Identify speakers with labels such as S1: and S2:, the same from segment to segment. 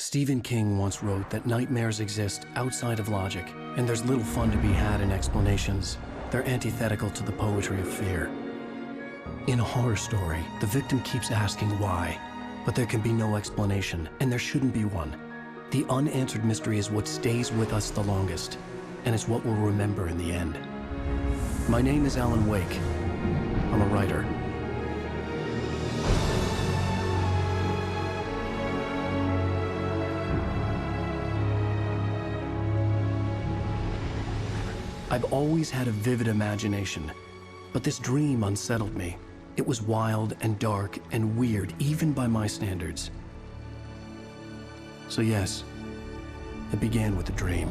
S1: Stephen King once wrote that nightmares exist outside of logic, and there's little fun to be had in explanations. They're antithetical to the poetry of fear. In a horror story, the victim keeps asking why, but there can be no explanation, and there shouldn't be one. The unanswered mystery is what stays with us the longest, and it's what we'll remember in the end. My name is AllenWake. I'm a writer. I've always had a vivid imagination, but this dream unsettled me. It was wild and dark and weird, even by my standards. So yes, it began with a dream.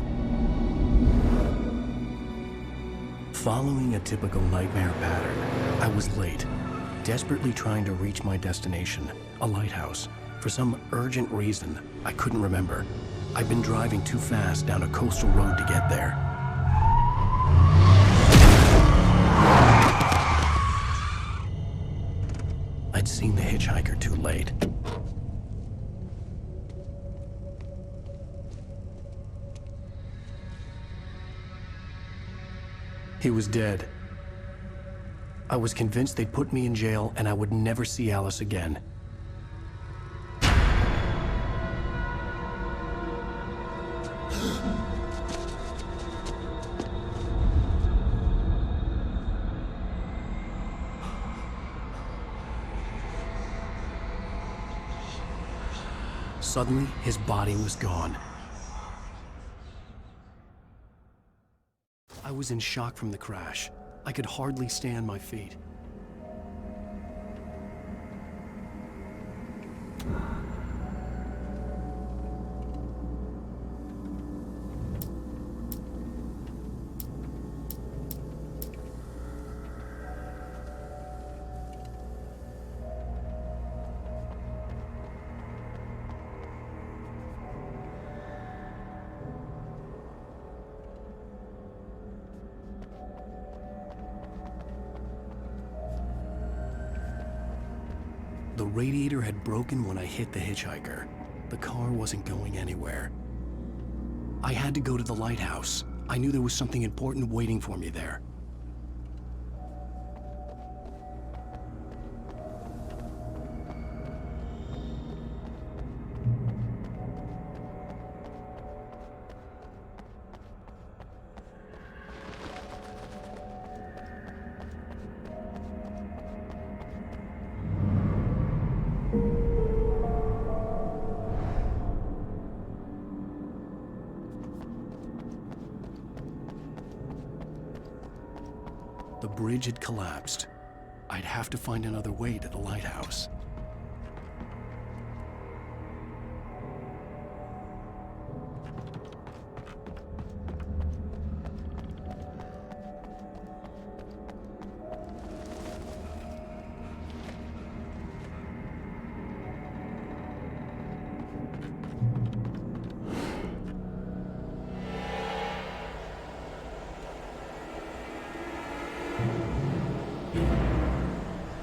S1: Following a typical nightmare pattern, I was late, desperately trying to reach my destination, a lighthouse. For some urgent reason, I couldn't remember. I'd been driving too fast down a coastal road to get there. I'd seen the hitchhiker too late. He was dead. I was convinced they'd put me in jail and I would never see Alice again. Suddenly, his body was gone. I was in shock from the crash. I could hardly stay on my feet. The radiator had broken when I hit the hitchhiker. The car wasn't going anywhere. I had to go to the lighthouse. I knew there was something important waiting for me there. The bridge had collapsed. I'd have to find another way to the lighthouse.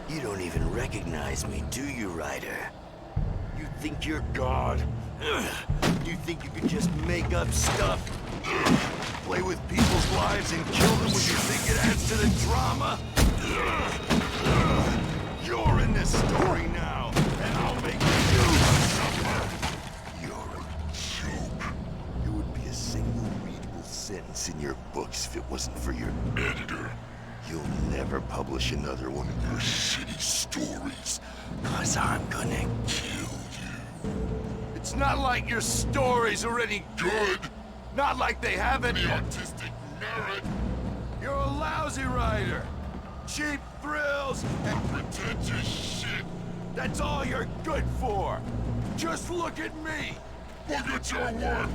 S2: You don't even recognize me, do you, Ryder? You think you're God? You think you can just make up stuff? Play with people's lives and kill them when you think it adds to the drama? You're in this story now, and I'll make you suffer. You're a joke. It would be a single readable sentence in your books if it wasn't for your editor. You'll never publish another one of your shitty stories, 'cause I'm gonna kill you. It's not like your stories are any good. Not like they have any artistic merit. You're a lousy writer. Cheap thrills and pretentious shit. That's all you're good for. Just look at me. Look at your work.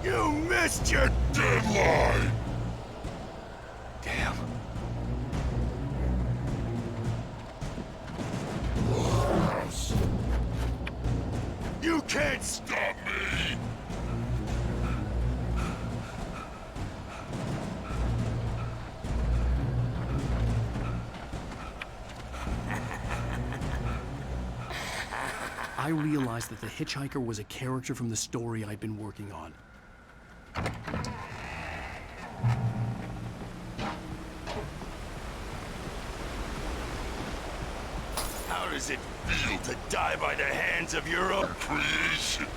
S2: You missed your deadline!
S1: Damn.
S2: You can't stop me!
S1: I realized that the hitchhiker was a character from the story I'd been working on.
S2: How does it feel to die by the hands of your own creation?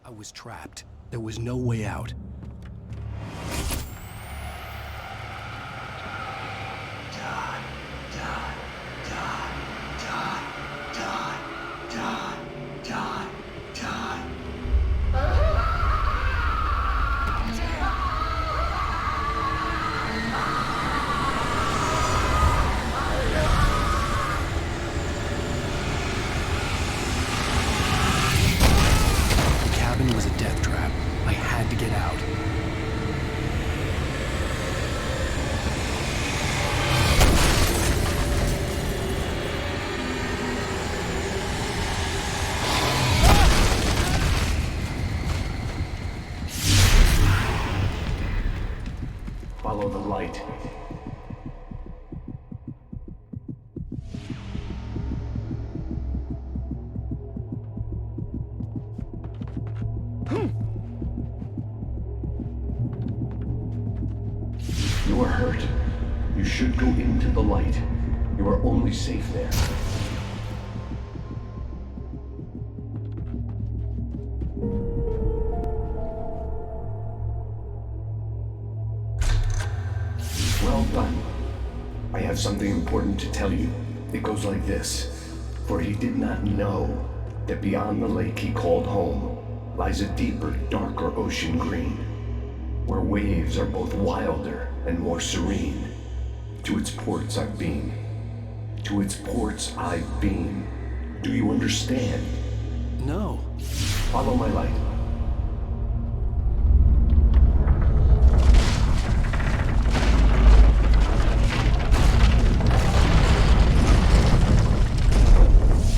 S1: I was trapped. There was no way out. The cabin was a death trap. I had to get out. Follow the light. You are hurt. You should go into the light. You are only safe there. Well done. I have something important to tell you. It goes like this. For he did not know that beyond the lake he called home lies a deeper, darker ocean green, where waves are both wilder and more serene. To its ports I've been. To its ports I've been. Do you understand? No. Follow my light.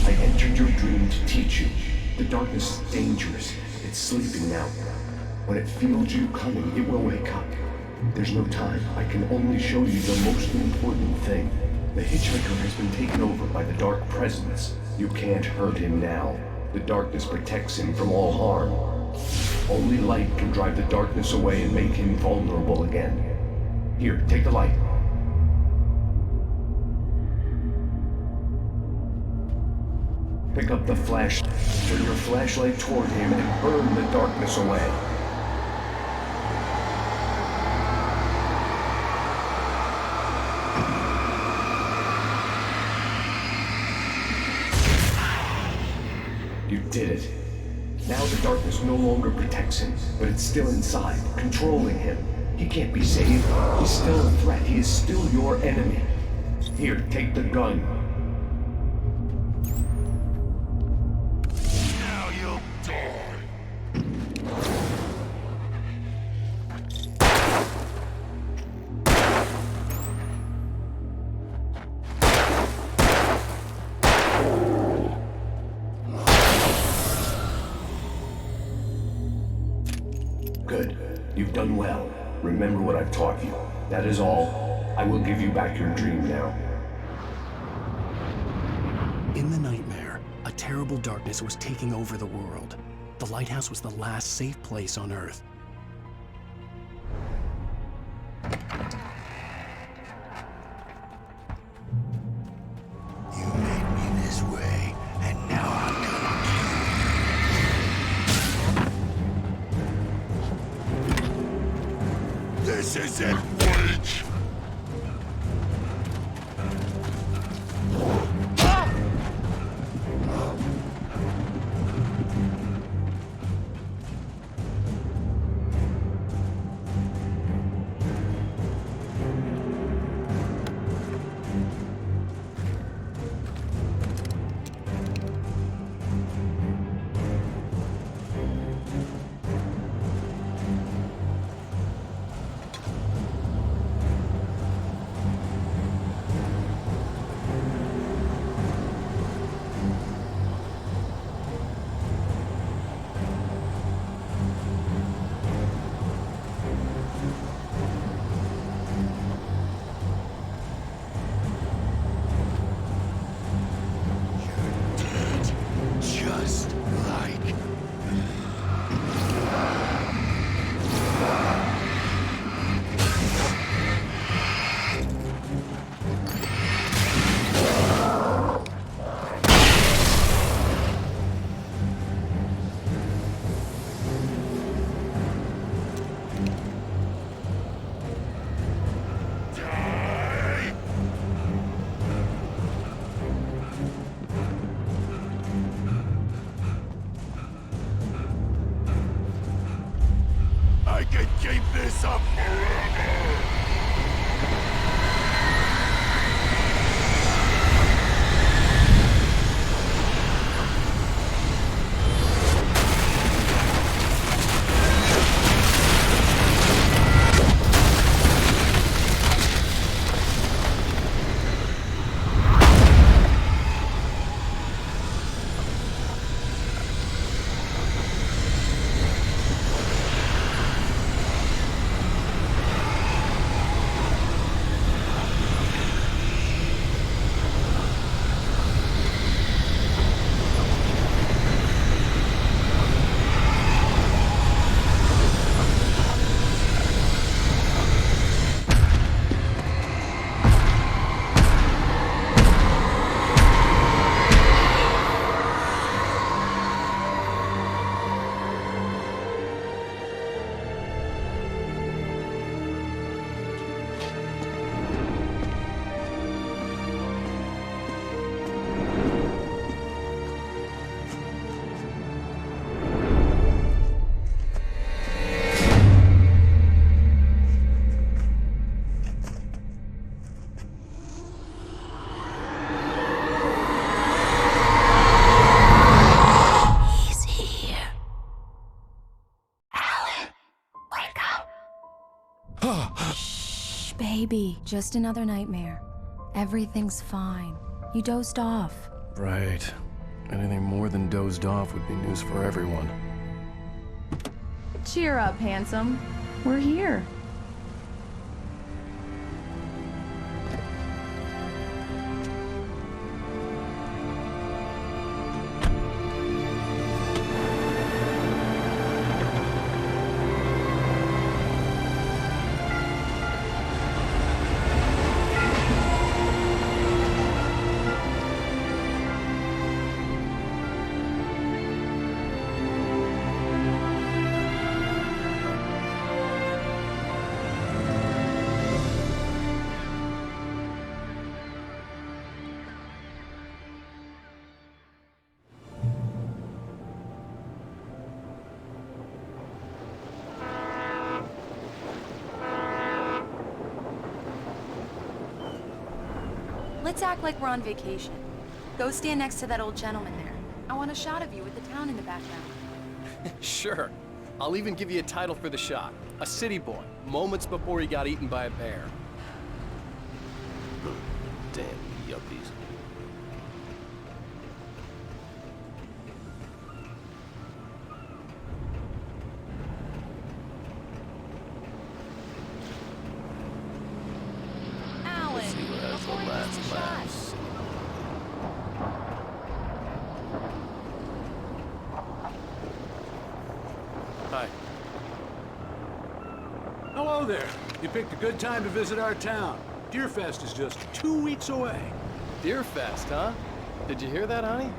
S1: I entered your dream to teach you. The darkness is dangerous. It's sleeping now. When it feels you coming, it will wake up. There's no time. I can only show you the most important thing. The hitchhiker has been taken over by the dark presence. You can't hurt him now. The darkness protects him from all harm. Only light can drive the darkness away and make him vulnerable again. Here, take the light.
S3: Pick up the flash, turn your flashlight toward him, and burn the darkness away. You did it. Now the darkness no longer protects him, but it's still inside, controlling him. He can't be saved. He's still a threat. He is still your enemy. Here, take the gun.
S2: Now you'll die.
S3: Good. You've done well. Remember what I've taught you. That is all. I will give you back your dream now.
S1: In the nightmare, a terrible darkness was taking over the world. The lighthouse was the last safe place on Earth.
S2: You made me this way, and now I'm gonna kill you. This is it, Wake! Just like... Die! I could keep this up forever! He's here. Alan, wake up.
S4: Shh, baby. Just another nightmare. Everything's fine. You dozed off.
S1: Right. Anything more than dozed off would be news for everyone.
S5: Cheer up, handsome. We're here.
S4: Let's act like we're on vacation. Go stand next to that old gentleman there. I want a shot of you with the town in the background.
S1: Sure. I'll even give you a title for the shot. A city boy, moments before he got eaten by a bear.
S6: Damn yuppies.
S4: Alan,
S6: Let's see who has the
S4: before he
S6: last
S4: gets the
S6: laugh.
S4: shot.
S1: Hi.
S7: Hello there. You picked a good time to visit our town. Deerfest is just 2 weeks away.
S1: Deerfest, huh? Did you hear that, honey?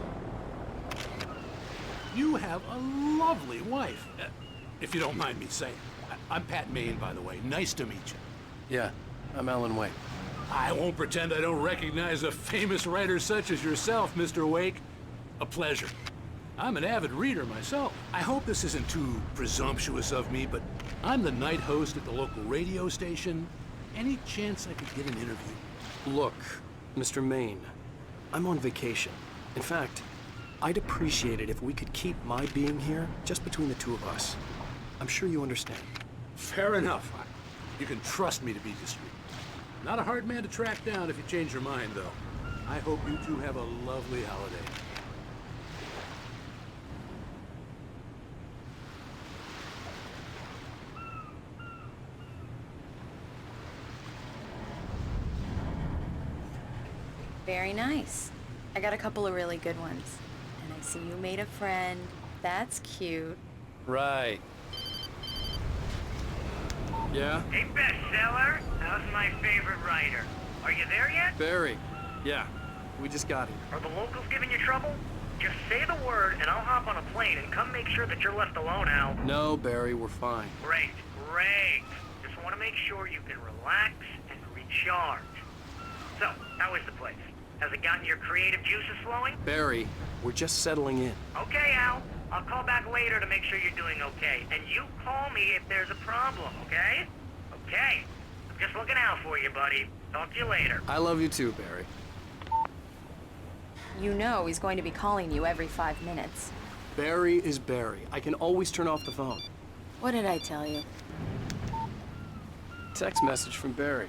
S7: You have a lovely wife. If you don't mind me saying. I'm Pat Maine, by the way. Nice to meet you.
S1: Yeah, I'm AllenWake.
S7: I won't pretend I don't recognize a famous writer such as yourself, Mr. Wake. A pleasure. I'm an avid reader myself. I hope this isn't too presumptuous of me, but I'm the night host at the local radio station. Any chance I could get an interview?
S1: Look, Mr. Maine, I'm on vacation. In fact, I'd appreciate it if we could keep my being here just between the two of us. I'm sure you understand.
S7: Fair enough. You can trust me to be discreet. Not a hard man to track down if you change your mind, though. I hope you two have a lovely holiday.
S4: Very nice. I got a couple of really good ones. And I see you made a friend. That's cute.
S1: Right. Yeah?
S8: Hey, bestseller, how's my favorite writer? Are you there yet?
S1: Barry. Yeah, we just got here.
S8: Are the locals giving you trouble? Just say the word and I'll hop on a plane and come make sure that you're left alone, Al.
S1: No, Barry, we're fine.
S8: Great, great. Just want to make sure you can relax and recharge. So, how is the place? Has it gotten your creative juices flowing?
S1: Barry, we're just settling in.
S8: Okay, Al. I'll call back later to make sure you're doing okay. And you call me if there's a problem, okay? Okay. I'm just looking out for you, buddy. Talk to you later.
S1: I love you too, Barry.
S4: You know he's going to be calling you every 5 minutes.
S1: Barry is Barry. I can always turn off the phone.
S4: What did I tell you?
S1: Text message from Barry.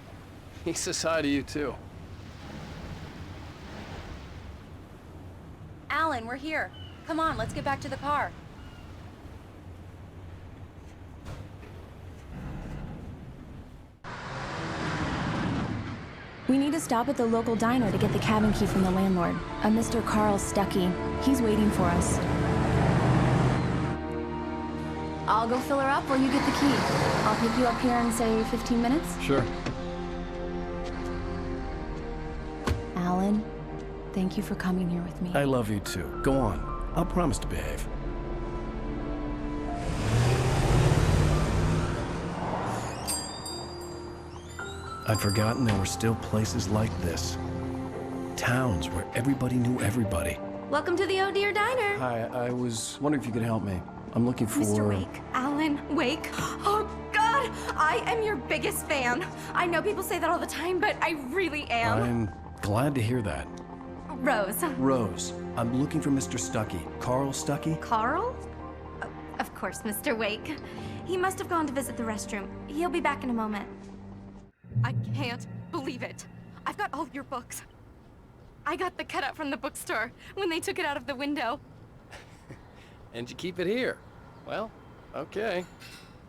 S1: He says hi to you too.
S4: Alan, we're here. Come on, let's get back to the car. We need to stop at the local diner to get the cabin key from the landlord, a Mr. Carl Stuckey. He's waiting for us. I'll go fill her up while you get the key. I'll pick you up here in, say, 15 minutes?
S1: Sure.
S4: Alan, thank you for coming here with me.
S1: I love you too. Go on. I'll promise to behave. I'd forgotten there were still places like this. Towns where everybody knew everybody.
S9: Welcome to the Oh Dear Diner.
S1: Hi, I was wondering if you could help me. I'm looking for...
S9: Mr. Wake. Alan Wake. Oh, God! I am your biggest fan. I know people say that all the time, but I really am.
S1: I'm glad to hear that.
S9: Rose.
S1: Rose, I'm looking for Mr. Stuckey. Carl Stuckey?
S9: Carl? Of course, Mr. Wake. He must have gone to visit the restroom. He'll be back in a moment. I can't believe it. I've got all your books. I got the cutout from the bookstore when they took it out of the window.
S1: And you keep it here. Well, okay.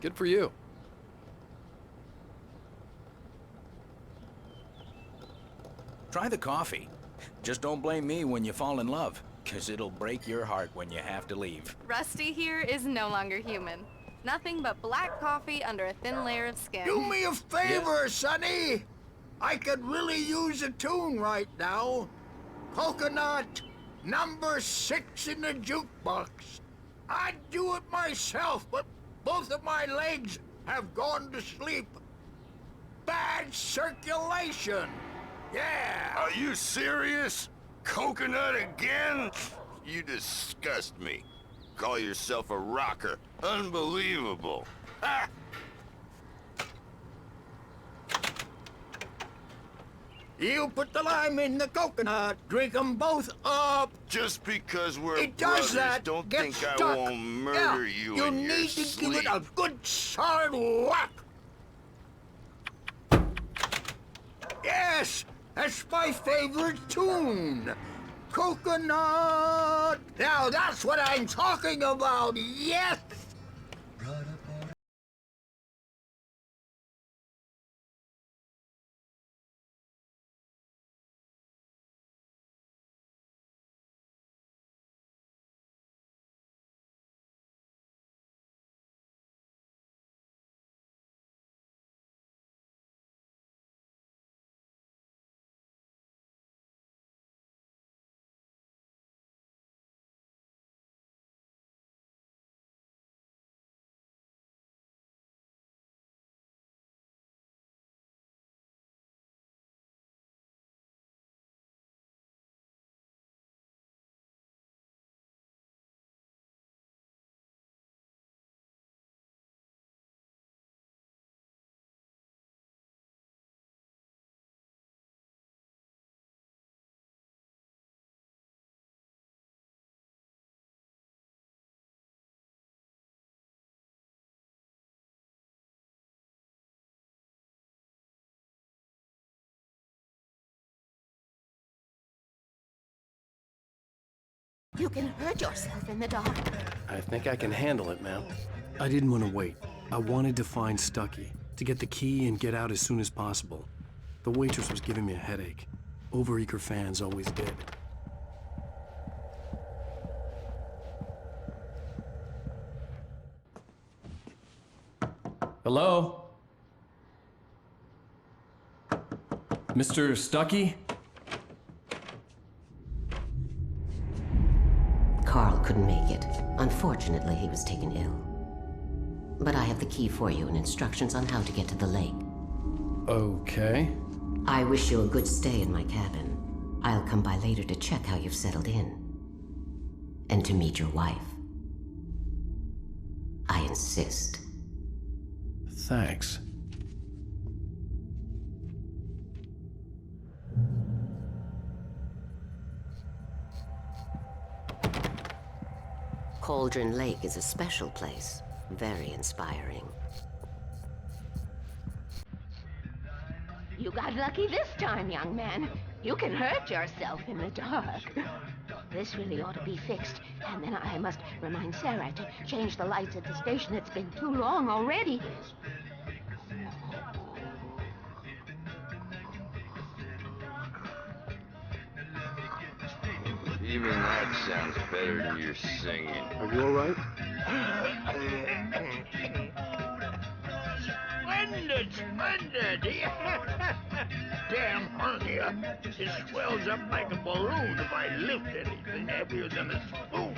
S1: Good for you.
S10: Try the coffee. Just don't blame me when you fall in love, 'cause it'll break your heart when you have to leave.
S5: Rusty here is no longer human. Nothing but black coffee under a thin layer of skin.
S11: Do me a favor, Sonny. I could really use a tune right now. Coconut, number 6 in the jukebox. I'd do it myself, but both of my legs have gone to sleep. Bad circulation. Yeah.
S2: Are you serious? Coconut again? You disgust me. Call yourself a rocker. Unbelievable. Ha!
S11: You put the lime in the coconut, drink 'em both up.
S2: Just because we're
S11: It does
S2: brothers,
S11: that.
S2: don't
S11: Get
S2: think
S11: stuck.
S2: I won't murder you
S11: You
S2: in your
S11: need to
S2: sleep.
S11: give it a good solid whack. Yes, that's my favorite tune. Coconut. Now that's what I'm talking about. Yes.
S12: You can hurt yourself in the dark.
S1: I think I can handle it, ma'am. I didn't want to wait. I wanted to find Stucky, to get the key and get out as soon as possible. The waitress was giving me a headache. Overeager fans always did. Hello? Mr. Stucky?
S12: Carl couldn't make it. Unfortunately, he was taken ill. But I have the key for you and instructions on how to get to the lake.
S1: Okay.
S12: I wish you a good stay in my cabin. I'll come by later to check how you've settled in. And to meet your wife. I insist.
S1: Thanks.
S12: Cauldron Lake is a special place. Very inspiring.
S13: You got lucky this time, young man. You can hurt yourself in the dark. This really ought to be fixed. And then I must remind Sarah to change the lights at the station. It's been too long already.
S2: Even that sounds better than your singing.
S6: Are you all right?
S11: Splendid, splendid. Damn hernia. It swells up like a balloon if I lift anything heavier than a spoon.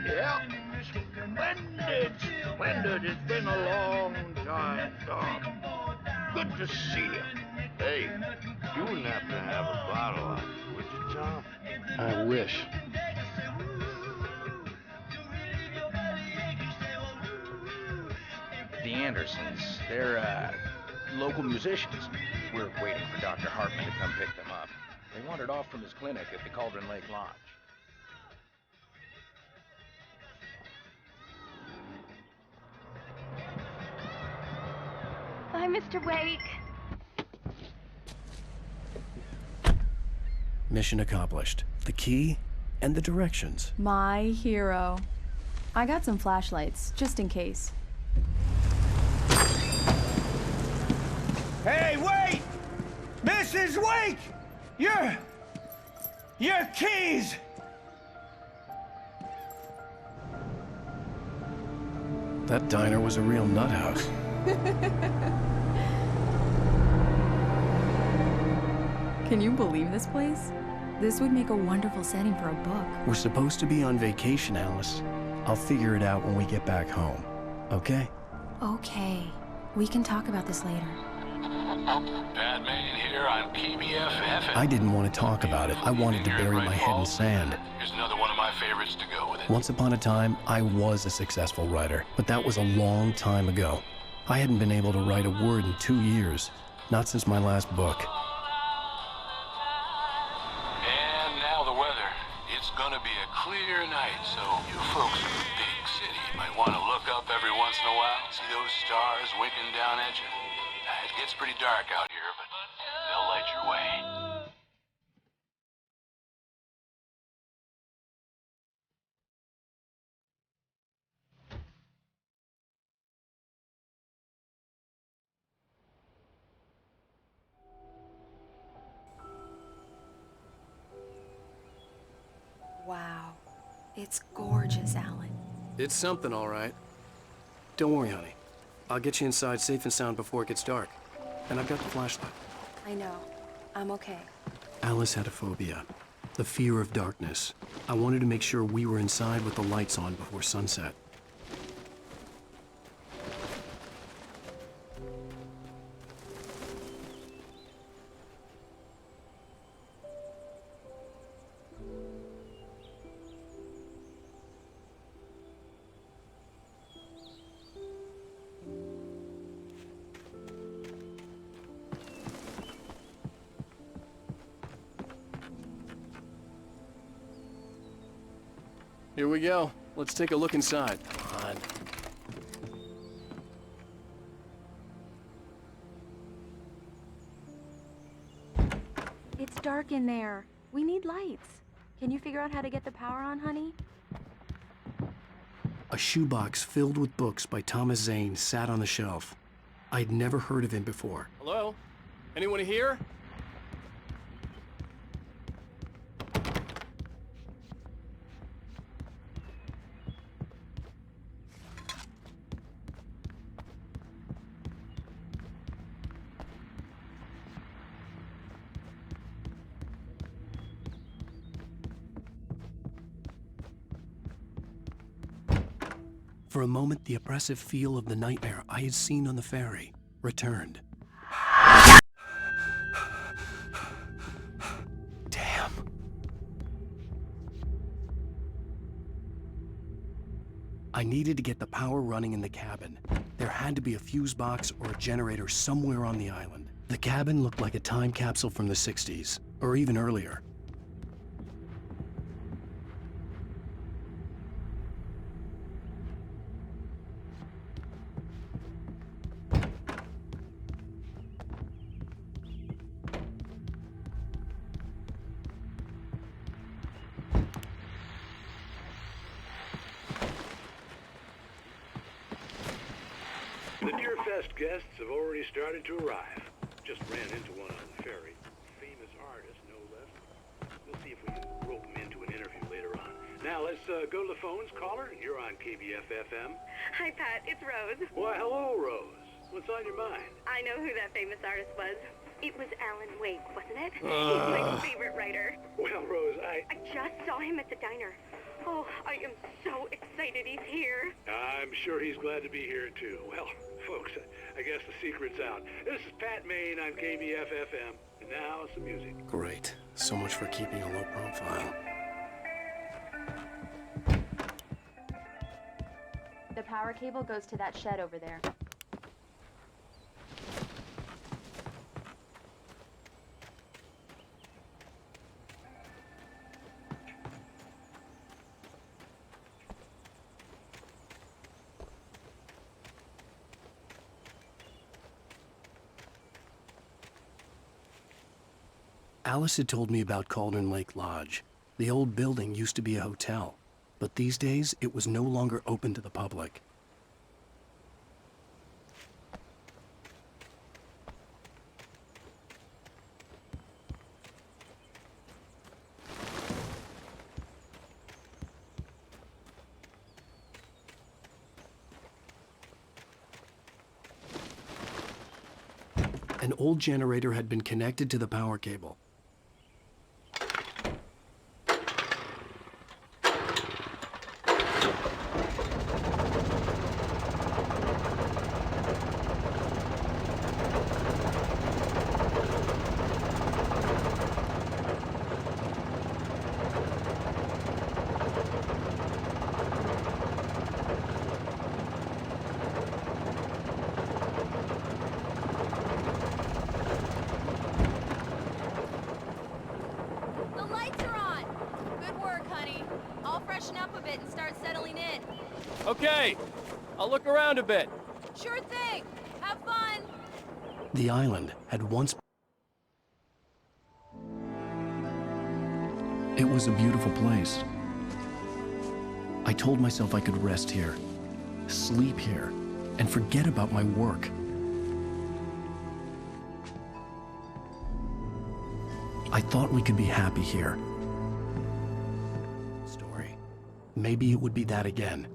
S11: Yeah. Splendid, splendid. It's been a long time, Tom. Good to see you.
S2: Hey, you wouldn't happen to have a bottle on you, would you, Tom?
S1: I wish.
S10: The Andersons, they're, local musicians. We're waiting for Dr. Hartman to come pick them up. They wandered off from his clinic at the Cauldron Lake Lodge.
S9: Bye, Mr. Wake.
S1: Mission accomplished. The key and the directions.
S14: My hero. I got some flashlights, just in case.
S11: Hey, wait! Mrs. Wake! Your keys!
S1: That diner was a real nut house.
S14: Can you believe this place? This would make a wonderful setting for a book.
S1: We're supposed to be on vacation, Alice. I'll figure it out when we get back home. Okay?
S14: Okay. We can talk about this later.
S7: Bad man here on PBFF.
S1: I didn't want to talk about it. I wanted to bury my head in sand.
S7: Here's another one of my favorites to go with it.
S1: Once upon a time, I was a successful writer, but that was a long time ago. I hadn't been able to write a word in 2 years, not since my last book.
S7: while, see those stars winking down at you? It gets pretty dark out here, but they'll light your way.
S4: Wow. It's gorgeous, Alan.
S1: It's something, all right. Don't worry, honey. I'll get you inside safe and sound before it gets dark. And I've got the flashlight.
S4: I know. I'm okay.
S1: Alice had a phobia. The fear of darkness. I wanted to make sure we were inside with the lights on before sunset. Here we go. Let's take a look inside. Come on.
S9: It's dark in there. We need lights. Can you figure out how to get the power on, honey?
S1: A shoebox filled with books by Thomas Zane sat on the shelf. I'd never heard of him before. Hello? Anyone here? For a moment, the oppressive feel of the nightmare I had seen on the ferry returned. Damn. I needed to get the power running in the cabin. There had to be a fuse box or a generator somewhere on the island. The cabin looked like a time capsule from the 60s, or even earlier.
S7: The Deerfest guests have already started to arrive. Just ran into one on the ferry. Famous artist, no less. We'll see if we can rope him into an interview later on. Now, let's go to the phones. Caller, you're on KBF-FM.
S15: Hi, Pat. It's Rose.
S7: Why, hello, Rose. What's on your mind?
S15: I know who that famous artist was. It was AllenWake, wasn't it? He's my favorite writer.
S7: Well, Rose, I
S15: just saw him at the diner. Oh, I am so excited he's here.
S7: I'm sure he's glad to be here, too. Well, folks, I guess the secret's out. This is Pat Maine on KBF-FM. And now, some music.
S1: Great. So much for keeping a low profile.
S16: The power cable goes to that shed over there.
S1: Alice had told me about Cauldron Lake Lodge. The old building used to be a hotel, but these days it was no longer open to the public. An old generator had been connected to the power cable.
S16: Freshen up a bit and start settling in.
S17: Okay, I'll look around a bit.
S5: Sure thing. Have fun.
S1: The island had once... It was a beautiful place. I told myself I could rest here, sleep here, and forget about my work. I thought we could be happy here. Story. Maybe it would be that again.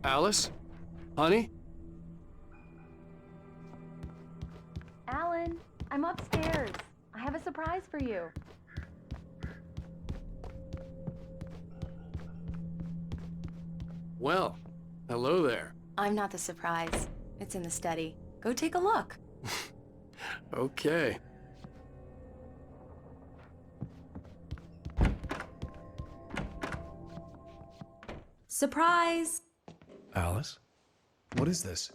S6: Alice? Honey?
S16: Alan, I'm upstairs. I have a surprise for you.
S6: Well, hello there.
S4: I'm not the surprise. It's in the study. Go take a look.
S6: Okay.
S14: Surprise!
S1: Alice? What is this?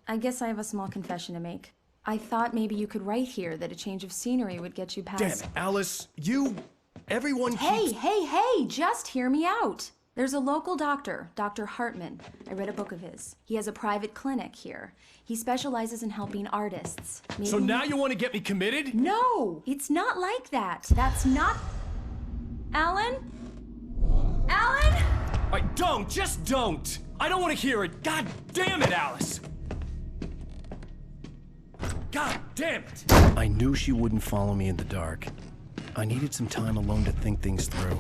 S14: I guess I have a small confession to make. I thought maybe you could write here that a change of scenery would get you past...
S1: Damn it, Alice, everyone
S14: Hey, hey, just hear me out. There's a local doctor, Dr. Hartman. I read a book of his. He has a private clinic here. He specializes in helping artists.
S1: So now you want to get me committed?
S14: No, it's not like that. That's not... Alan? Alan?
S1: Just don't! I don't want to hear it! God damn it, Alice! God damn it! I knew she wouldn't follow me in the dark. I needed some time alone to think things through.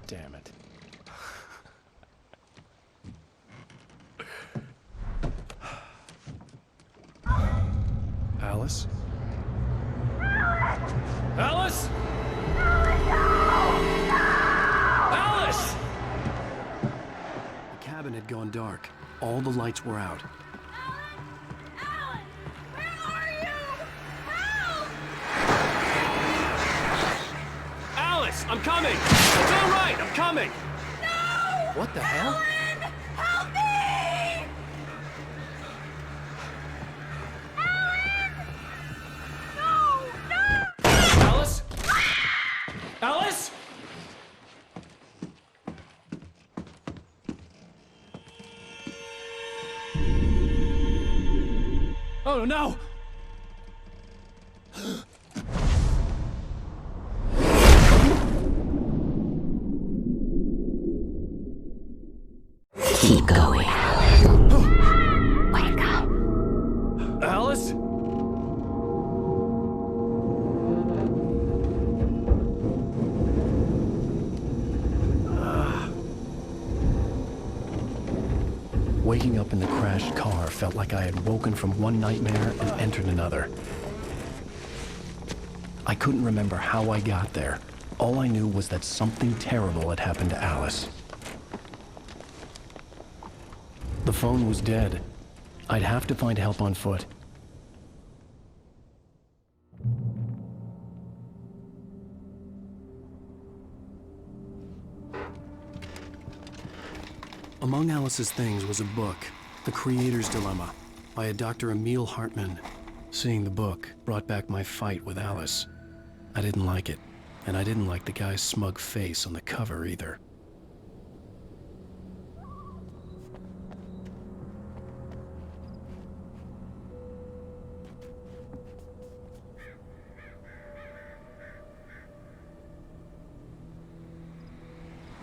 S1: Damn it. Alice? Alice? Alice! The cabin had gone dark. All the lights were out.
S5: Alan! Where are you? Help!
S6: Alice, I'm coming! It's all right, I'm coming!
S5: No!
S6: What the hell?
S5: Alan! Help me!
S6: Alice? Alice? Oh no!
S12: Keep going, Alan. Wake up.
S6: Alice?
S1: Waking up in the crashed car felt like I had woken from one nightmare and entered another. I couldn't remember how I got there. All I knew was that something terrible had happened to Alice. The phone was dead. I'd have to find help on foot. Among Alice's things was a book, The Creator's Dilemma, by a Dr. Emil Hartman. Seeing the book brought back my fight with Alice. I didn't like it, and I didn't like the guy's smug face on the cover either.